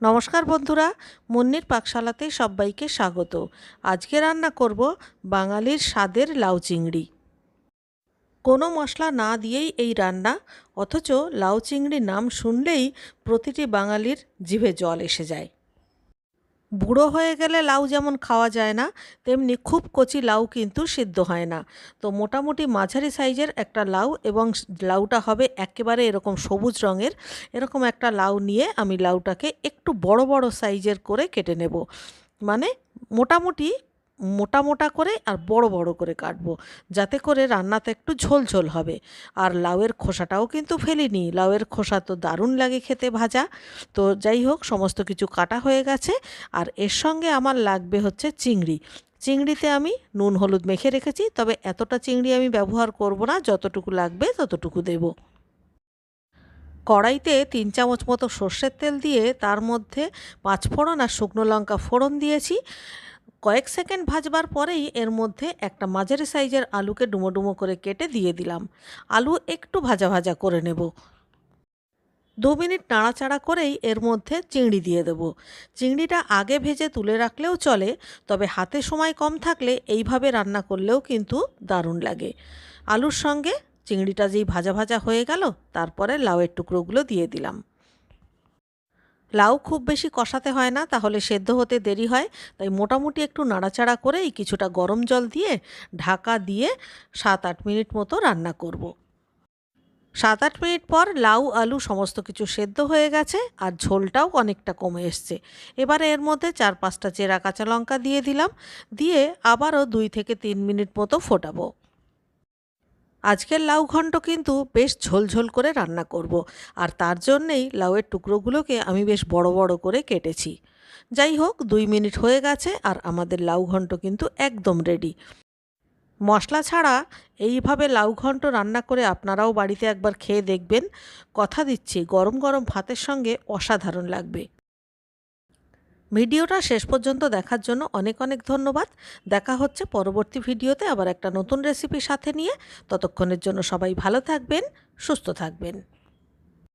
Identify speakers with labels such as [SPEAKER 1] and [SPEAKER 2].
[SPEAKER 1] নমস্কার বন্ধুরা, মুন্নির পাকশালাতে সবাইকে স্বাগত। আজকে রান্না করব বাঙালির স্বাদের লাউ চিংড়ি। কোনো মশলা না দিয়েই এই রান্না, অথচ লাউ চিংড়ি নাম শুনলেই প্রতিটি বাঙালির জিভে জল এসে যায়। বুড়ো হয়ে গেলে লাউ যেমন খাওয়া যায় না, তেমনি খুব কচি লাউ কিন্তু সিদ্ধ হয় না। তো মোটামুটি মাঝারি সাইজের একটা লাউ, এবং লাউটা হবে একেবারে এরকম সবুজ রঙের। এরকম একটা লাউ নিয়ে আমি লাউটাকে একটু বড় বড় সাইজের করে কেটে নেব। মানে মোটামুটি মোটা মোটা করে আর বড় বড় করে কাটবো, যাতে করে রান্নাতে একটু ঝোল ঝোল হবে। আর লাউয়ের খোসাটাও কিন্তু ফেলিনি, লাউয়ের খোসা তো দারুণ লাগে খেতে ভাজা। তো যাই হোক, সমস্ত কিছু কাটা হয়ে গেছে। আর এর সঙ্গে আমার লাগবে হচ্ছে চিংড়ি। চিংড়িতে আমি নুন হলুদ মেখে রেখেছি, তবে এতটা চিংড়ি আমি ব্যবহার করব না, যতটুকু লাগবে ততটুকু দেব। কড়াইতে 3 চামচ মতো সর্ষের তেল দিয়ে তার মধ্যে 5 ফোড়ন আর শুকনো লঙ্কা ফোড়ন দিয়েছি। কয়েক সেকেন্ড ভাজবার পরেই এর মধ্যে একটা মাঝারি সাইজের আলুকে ডুমো ডুমো করে কেটে দিয়ে দিলাম। আলু একটু ভাজা ভাজা করে নেব। 2 মিনিট নাড়াচাড়া করেই এর মধ্যে চিংড়ি দিয়ে দেব। চিংড়িটা আগে ভেজে তুলে রাখলেও চলে, তবে হাতে সময় কম থাকলে এইভাবে রান্না করলেও কিন্তু দারুণ লাগে। আলুর সঙ্গে চিংড়িটা যেই ভাজা ভাজা হয়ে গেল, তারপরে লাউয়ের টুকরোগুলো দিয়ে দিলাম। লাউ খুব বেশি কষাতে হয় না, তাহলে সেদ্ধ হতে দেরি হয়। তাই মোটামুটি একটু নাড়াচাড়া করেই কিছুটা গরম জল দিয়ে ঢাকা দিয়ে 7-8 মিনিট মতো রান্না করব। 7-8 মিনিট পর লাউ আলু সমস্ত কিছু সেদ্ধ হয়ে গেছে, আর ঝোলটাও অনেকটা কমে এসছে। এবারে এর মধ্যে 4-5টা চেরা কাঁচা লঙ্কা দিয়ে দিলাম। দিয়ে আবারও 2 থেকে 3 মিনিট মতো ফোটাবো। আজকের লাউ ঘন্ট কিন্তু বেশ ঝোলঝোল করে রান্না করব, আর তার জন্যেই লাউয়ের টুকরোগুলোকে আমি বেশ বড় বড় করে কেটেছি। যাই হোক, 2 মিনিট হয়ে গেছে আর আমাদের লাউ ঘন্ট কিন্তু একদম রেডি। মশলা ছাড়া এইভাবে লাউ ঘন্ট রান্না করে আপনারাও বাড়িতে একবার খেয়ে দেখবেন। কথা দিচ্ছি, গরম গরম ভাতের সঙ্গে অসাধারণ লাগবে। ভিডিওটা শেষ পর্যন্ত দেখার জন্য অনেক অনেক ধন্যবাদ। দেখা হচ্ছে পরবর্তী ভিডিওতে আবার একটা নতুন রেসিপির সাথে নিয়ে। ততক্ষণের জন্য সবাই ভালো থাকবেন, সুস্থ থাকবেন।